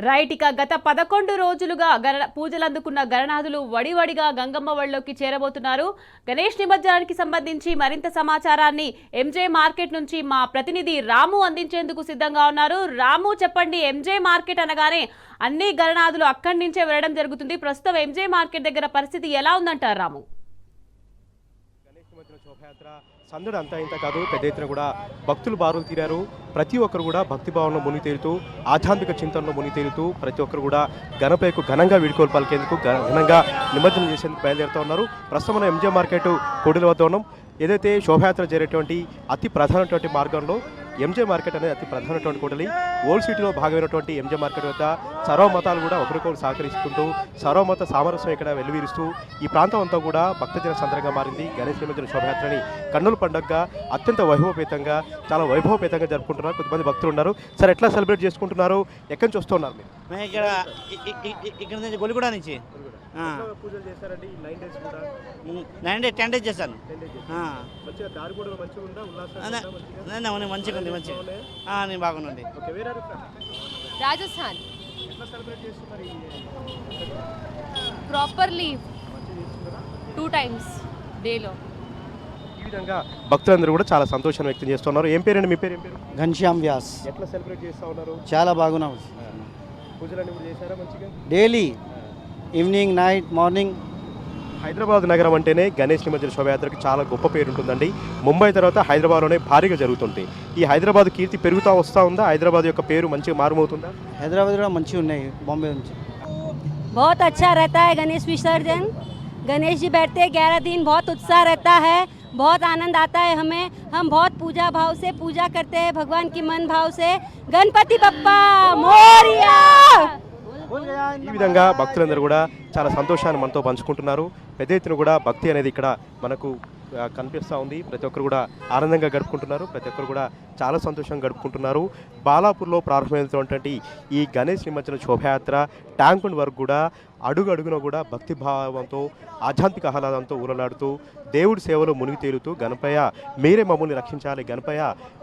Right ఇక గత 11 రోజులుగా పూజలు అందుకున్న గణనాథులు వడివడిగా గంగమ్మ వడిలోకి చేరబోతున్నారు. గణేష్ నిమజ్జనానికి సంబంధించి మరింత సమాచారాన్ని ఎంజే మార్కెట్ నుంచి మా ప్రతినిధి రాము అందించేందుకు సిద్ధంగా ఉన్నారు. రాము చెప్పండి, ఎంజే మార్కెట్ అనగానే అన్ని గణనాథులు అక్కడి నుంచే వెళ్ళడం జరుగుతుంది. ప్రస్తుతం ఎంజే మార్కెట్ దగ్గర పరిస్థితి ఎలా ఉందంటారు రాము? సందడి అంతా ఇంత కాదు, పెద్ద ఎత్తున కూడా భక్తులు బారులు తీరారు. ప్రతి ఒక్కరు కూడా భక్తి భావంలో మునిగి తేలుతూ, ఆధ్యాత్మిక చింతనలో మునిగి తేలుతూ ప్రతి ఒక్కరు కూడా గణపైకు ఘనంగా వీడుకోలు పలికేందుకు, ఘనంగా నిమజ్జనం చేసేందుకు బయలుదేరుతూ ఉన్నారు. ప్రస్తుతం మనం ఎంజే మార్కెట్ కోడిల వద్ద ఉన్నాం. ఏదైతే శోభయాత్ర జరిగేటువంటి అతి ప్రధానటువంటి మార్గంలో ఎంజే మార్కెట్ అనేది అతి ప్రధానటువంటి కూడలి. ఓల్డ్ సిటీలో భాగమైనటువంటి ఎంజే మార్కెట్ వద్ద సర్వ మతాలు కూడా ఒకరికొకరు సహకరిస్తుంటూ, సర్వమత సామరస్యం ఇక్కడ వెల్లువిరుస్తూ ఈ ప్రాంతం అంతా కూడా భక్తజన సందర్గా మారింది. గణేష్ నిమజ్జన శోభయాత్రని కన్నుల పండుగగా అత్యంత వైభవపేతంగా, చాలా వైభవపేతంగా జరుపుకుంటున్నారు. కొంతమంది భక్తులు ఉన్నారు. సార్, ఎట్లా సెలబ్రేట్ చేసుకుంటున్నారు? ఎక్కడి నుంచి వస్తున్నారు మీరు? మేము ఇక్కడ నుంచి గొలిగూడ నుంచి పూజలు చేస్తారండి. 9 days కూడా 10 days చేశాను. మంచిగా ఉంది, మంచిగా నేను బాగుంది. రాజస్థాన్ ప్రాపర్లీ 2 times డేలో. ఈ విధంగా భక్తులందరూ కూడా చాలా సంతోషాన్ని వ్యక్తం చేస్తున్నారు. ఏం పేరండి మీ పేరు? ఏం పేరు? ఘనశ్యామ్ వ్యాస్. ఎట్లా సెలబ్రేట్ చేస్తూ ఉన్నారు? చాలా బాగున్నాం. పూజలన్నీ కూడా చేశారా మంచిగా? Daily evening, night, morning. Hyderabad నగరం అంటేనే గణేష్ నిమజ్జన శోభయాత్రకి చాలా గొప్ప పేరు ఉంటుందండి. ముంబై తర్వాత హైదరాబాద్లోనే భారీగా జరుగుతుంది. ఈ హైదరాబాద్ కీర్తి పెరుగుతూ వస్తూ ఉందా? హైదరాబాద్ యొక్క పేరు మంచిగా మారుమవుతుందా? హైదరాబాద్ కూడా మంచిగా ఉన్నాయి. బాంబే నుంచి बहुत अच्छा रहता है गणेश विसर्जन. गणेश जी बैठते 11 दिन, बहुत उत्साह रहता है, बहुत आनंद आता है हमें. हम बहुत पूजा भाव से पूजा करते हैं भगवान की मन भाव से. गणपति बप्पा मोरिया. ఈ విధంగా భక్తులందరూ కూడా చాలా సంతోషాన్ని మనతో పంచుకుంటున్నారు. పెద్ద ఎత్తున కూడా భక్తి అనేది ఇక్కడ మనకు కనిపిస్తూ ఉంది. ప్రతి ఒక్కరు కూడా ఆనందంగా గడుపుకుంటున్నారు. ప్రతి ఒక్కరు కూడా చాలా సంతోషంగా గడుపుకుంటున్నారు. బాలాపూర్లో ప్రారంభమైనటువంటి ఈ గణేష్ నిమజ్జన శోభయాత్ర ట్యాంక్ వరకు కూడా అడుగు అడుగున కూడా భక్తి భావంతో, ఆధ్యాత్మిక ఆహ్లాదంతో ఊరలాడుతూ, దేవుడి సేవలో మునిగి తేలుతూ, గణపయ్య మీరే మమ్మల్ని రక్షించాలి, గణపయ్య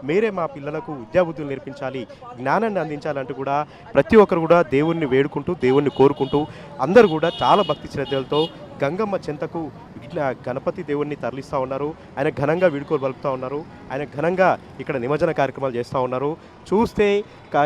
మీరే మా పిల్లలకు విద్యాబుద్ధులు నేర్పించాలి, జ్ఞానాన్ని అందించాలంటూ కూడా ప్రతి ఒక్కరు కూడా దేవుణ్ణి వేడుకుంటూ, దేవుణ్ణి కోరుకుంటూ అందరూ కూడా చాలా భక్తి శ్రద్ధలతో గంగమ్మ చెంతకు ఇట్లా గణపతి దేవుణ్ణి తరలిస్తూ ఉన్నారు. ఆయన ఘనంగా వీడుకోలు పలుకుతూ ఉన్నారు. ఆయన ఘనంగా ఇక్కడ నిమజ్జన కార్యక్రమాలు చేస్తూ ఉన్నారు. చూస్తే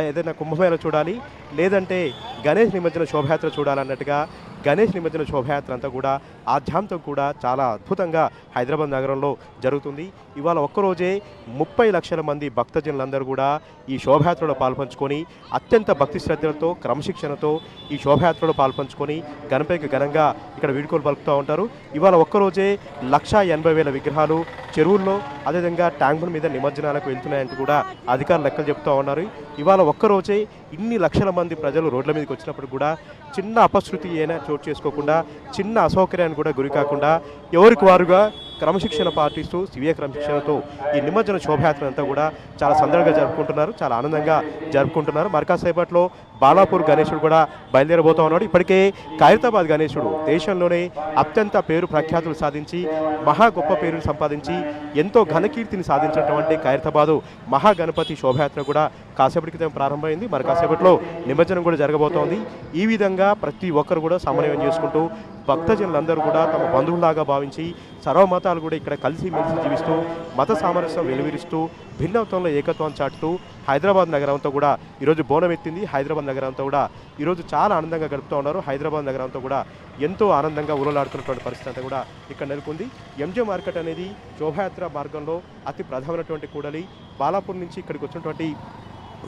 ఏదైనా కుంభమేళ చూడాలి, లేదంటే గణేష్ నిమజ్జన శోభయాత్ర చూడాలన్నట్టుగా గణేష్ నిమజ్జన శోభయాత్ర అంతా కూడా ఆధ్యాత్మికం కూడా చాలా అద్భుతంగా హైదరాబాద్ నగరంలో జరుగుతుంది. ఇవాళ ఒక్కరోజే 30 లక్షల మంది భక్తజనులందరూ కూడా ఈ శోభయాత్రలో పాల్పంచుకొని అత్యంత భక్తి శ్రద్ధలతో, క్రమశిక్షణతో ఈ శోభయాత్రలో పాల్పంచుకొని గణపతికి ఘనంగా ఇక్కడ వీడుకోలు పలుకుతూ ఉంటారు. ఇవాళ ఒక్కరోజే 1,80,000 విగ్రహాలు చెరువుల్లో, అదేవిధంగా ట్యాంకుల మీద నిమజ్జనాలకు వెళ్తున్నాయంటూ కూడా అధికారులు లెక్కలు చెప్తూ ఉన్నారు. ఇవాళ ఒక్కరోజే ఇన్ని లక్షల మంది ప్రజలు రోడ్ల మీదకి వచ్చినప్పుడు కూడా చిన్న అపశృతి అయినా చోటు చేసుకోకుండా, చిన్న అసౌకర్యాన్ని కూడా గురి కాకుండా ఎవరికి వారుగా క్రమశిక్షణ పాటిస్తూ, స్వీయ క్రమశిక్షణతో ఈ నిమజ్జన శోభయాత్ర అంతా కూడా చాలా సందడిగా జరుపుకుంటున్నారు, చాలా ఆనందంగా జరుపుకుంటున్నారు. మరికాసేపట్లో బాలాపూర్ గణేశుడు కూడా బయలుదేరబోతూ ఉన్నాడు. ఇప్పటికే ఖైరతాబాద్ గణేశుడు దేశంలోనే అత్యంత పేరు ప్రఖ్యాతులు సాధించి, మహా గొప్ప పేరును సంపాదించి, ఎంతో ఘనకీర్తిని సాధించినటువంటి ఖైరతాబాదు మహాగణపతి శోభయాత్ర కూడా కాసేపటి క్రితం ప్రారంభమైంది. మరి కాసేపట్లో నిమజ్జనం కూడా జరగబోతోంది. ఈ విధంగా ప్రతి ఒక్కరు కూడా సమన్వయం చేసుకుంటూ, భక్తజనులందరూ కూడా తమ బంధువులాగా భావించి, సర్వమతాలు కూడా ఇక్కడ కలిసి మెలిసి జీవిస్తూ, మత సామరస్యం వెలువరిస్తూ, భిన్నత్వంలో ఏకత్వాన్ని చాటుతూ హైదరాబాద్ నగరంతో కూడా ఈరోజు బోనం ఎత్తింది. హైదరాబాద్ నగరంతో కూడా ఈరోజు చాలా ఆనందంగా గడుపుతూ ఉన్నారు. హైదరాబాద్ నగరంతో కూడా ఎంతో ఆనందంగా ఊరలాడుతున్నటువంటి పరిస్థితి అంతా కూడా ఇక్కడ నెలకొంది. ఎంజే మార్కెట్ అనేది శోభయాత్ర మార్గంలో అతి ప్రధానమైనటువంటి కూడలి. బాలాపూర్ నుంచి ఇక్కడికి వచ్చినటువంటి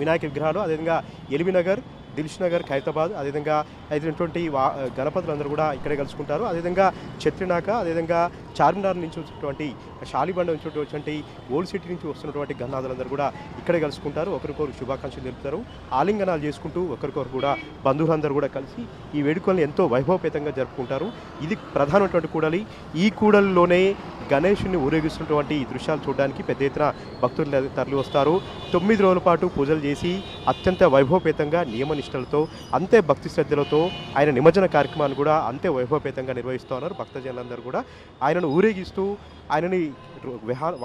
వినాయక విగ్రహాలు, అదేవిధంగా ఎల్బీనగర్, దిల్షునగర్, ఖైరతాబాద్, అదేవిధంగా అయినటువంటి గణపతులందరూ కూడా ఇక్కడే కలుసుకుంటారు. అదేవిధంగా ఛత్రినాక, అదేవిధంగా చార్మినార్ నుంచి వచ్చినటువంటి, షాలిబండ నుంచి వచ్చినటువంటి ఓల్డ్ సిటీ నుంచి వస్తున్నటువంటి గణనాథులందరూ కూడా ఇక్కడే కలుసుకుంటారు. ఒకరికొకరు శుభాకాంక్షలు తెలుపుతారు. ఆలింగనాలు చేసుకుంటూ ఒకరికొకరు కూడా బంధువులందరూ కూడా కలిసి ఈ వేడుకలను ఎంతో వైభవపేతంగా జరుపుకుంటారు. ఇది ప్రధానమైనటువంటి కూడలి. ఈ కూడలిలోనే గణేషుని ఊరేగిస్తున్నటువంటి ఈ దృశ్యాలు చూడడానికి పెద్ద ఎత్తున భక్తులు తరలి వస్తారు. 9 రోజుల పాటు పూజలు చేసి అత్యంత వైభవపేతంగా నియమనిష్టలతో అంతే భక్తి శ్రద్ధలతో ఆయన నిమజ్జన కార్యక్రమాన్ని కూడా అంతే వైభవపేతంగా నిర్వహిస్తూ ఉన్నారు. భక్తజనులందరూ కూడా ఆయనను ఊరేగిస్తూ ఆయనని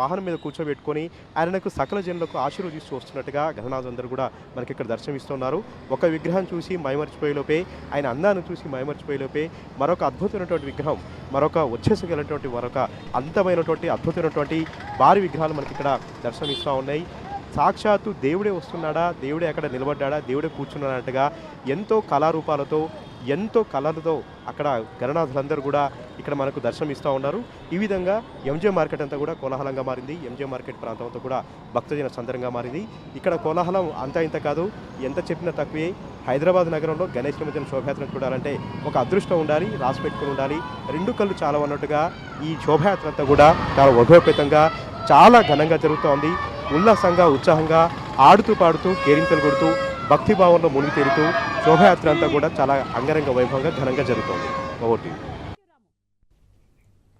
వాహనం మీద కూర్చోబెట్టుకొని ఆయనకు సకల జనులకు ఆశీర్వదిస్తూ వస్తున్నట్టుగా గణనాథులందరూ కూడా మనకి ఇక్కడ దర్శనమిస్తున్నారు. ఒక విగ్రహం చూసి మైమర్చిపోయేలోపే, ఆయన అందాన్ని చూసి మైమర్చిపోయేలోపే మరొక అద్భుతమైనటువంటి విగ్రహం, మరొక వచ్చేసగలిగినటువంటి మరొక అంతమైనటువంటి అద్భుతమైనటువంటి భారీ విగ్రహాలు మనకి ఇక్కడ దర్శనమిస్తూ ఉన్నాయి. సాక్షాత్తు దేవుడే వస్తున్నాడా, దేవుడే అక్కడ నిలబడ్డా, దేవుడే కూర్చున్నాడన్నట్టుగా ఎంతో కళారూపాలతో ఎంతో కళలతో అక్కడ గణనాథులందరూ కూడా ఇక్కడ మనకు దర్శనమిస్తూ ఉన్నారు. ఈ విధంగా ఎంజే మార్కెట్ అంతా కూడా కోలాహలంగా మారింది. ఎంజే మార్కెట్ ప్రాంతం అంతా కూడా భక్తజన సందర్భంగా మారింది. ఇక్కడ కోలాహలం అంతా ఇంత కాదు, ఎంత చెప్పినా తక్కువే. హైదరాబాద్ నగరంలో గణేష్ నిమజ్జన శోభయాత్రను చూడాలంటే ఒక అదృష్టం ఉండాలి, రాసి పెట్టుకుని ఉండాలి. 2 కళ్ళు చాలా అన్నట్టుగా ఈ శోభయాత్ర అంతా కూడా చాలా వైభవపేతంగా చాలా ఘనంగా జరుగుతోంది. ఉల్లాసంగా ఉత్సాహంగా ఆడుతూ పాడుతూ కేరింతలు కొడుతూ భక్తిభావంలో మునిగి తేలుతూ శోభయాత్ర అంతా కూడా చాలా అంగరంగ వైభవంగా ఘనంగా జరుగుతోంది. ఓటీ